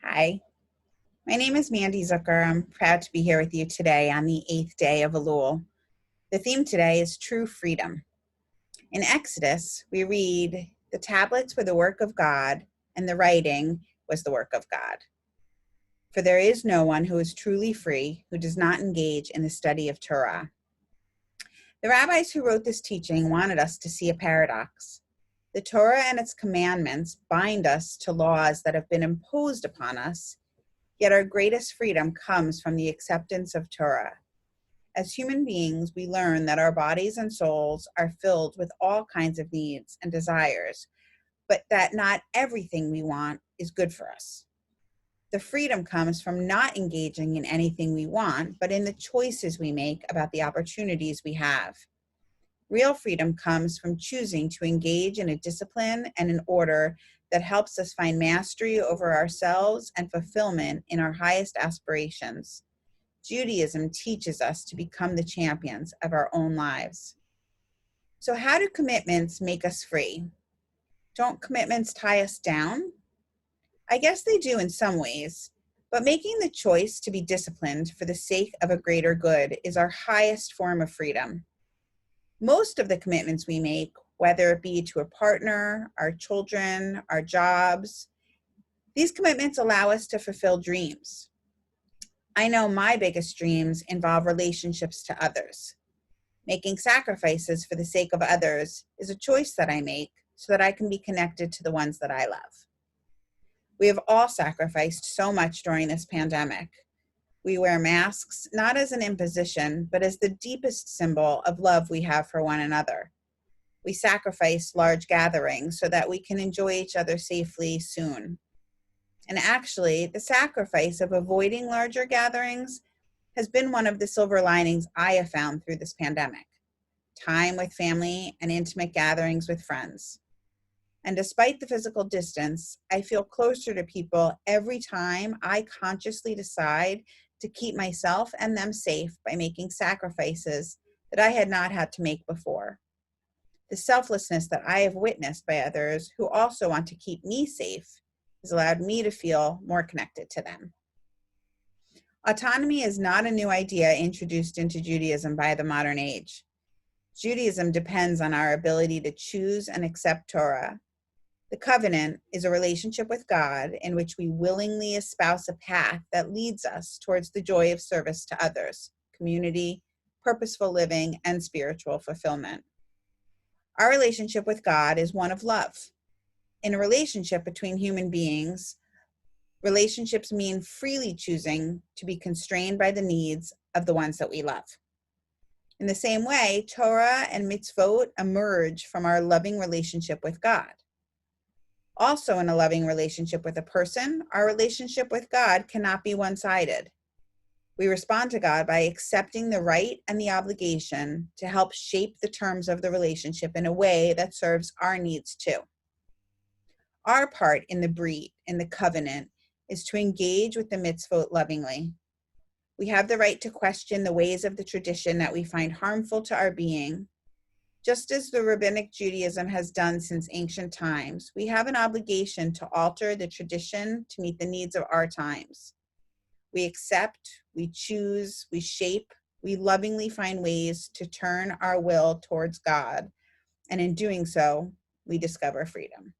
Hi, my name is Mandi. I'm proud to be here with you today on the 8th day of Elul. The theme today is true freedom. In Exodus, we read, "The tablets were the work of God, and the writing was the work of God. For there is no one who is truly free who does not engage in the study of Torah." The rabbis who wrote this teaching wanted us to see a paradox. The Torah and its commandments bind us to laws that have been imposed upon us. Yet our greatest freedom comes from the acceptance of Torah. As human beings, we learn that our bodies and souls are filled with all kinds of needs and desires, but that not everything we want is good for us. The freedom comes from not engaging in anything we want, but in the choices we make about the opportunities we have. Real freedom comes from choosing to engage in a discipline and an order that helps us find mastery over ourselves and fulfillment in our highest aspirations. Judaism teaches us to become the champions of our own lives. So how do commitments make us free? Don't commitments tie us down? I guess they do in some ways, but making the choice to be disciplined for the sake of a greater good is our highest form of freedom. Most of the commitments we make, whether it be to a partner, our children, our jobs, these commitments allow us to fulfill dreams. I know my biggest dreams involve relationships to others. Making sacrifices for the sake of others is a choice that I make so that I can be connected to the ones that I love. We have all sacrificed so much during this pandemic. We wear masks, not as an imposition, but as the deepest symbol of love we have for one another. We sacrifice large gatherings so that we can enjoy each other safely soon. And actually, the sacrifice of avoiding larger gatherings has been one of the silver linings I have found through this pandemic. Time with family and intimate gatherings with friends. And despite the physical distance, I feel closer to people every time I consciously decide to keep myself and them safe by making sacrifices that I had not had to make before. The selflessness that I have witnessed by others who also want to keep me safe has allowed me to feel more connected to them. Autonomy is not a new idea introduced into Judaism by the modern age. Judaism depends on our ability to choose and accept Torah. The covenant is a relationship with God in which we willingly espouse a path that leads us towards the joy of service to others, community, purposeful living, and spiritual fulfillment. Our relationship with God is one of love. In a relationship between human beings, relationships mean freely choosing to be constrained by the needs of the ones that we love. In the same way, Torah and mitzvot emerge from our loving relationship with God. Also, in a loving relationship with a person, our relationship with God cannot be one-sided. We respond to God by accepting the right and the obligation to help shape the terms of the relationship in a way that serves our needs too. Our part in the brit, in the covenant, is to engage with the mitzvot lovingly. We have the right to question the ways of the tradition that we find harmful to our being. Just as the rabbinic Judaism has done since ancient times, we have an obligation to alter the tradition to meet the needs of our times. We accept, we choose, we shape, we lovingly find ways to turn our will towards God, and in doing so, we discover freedom.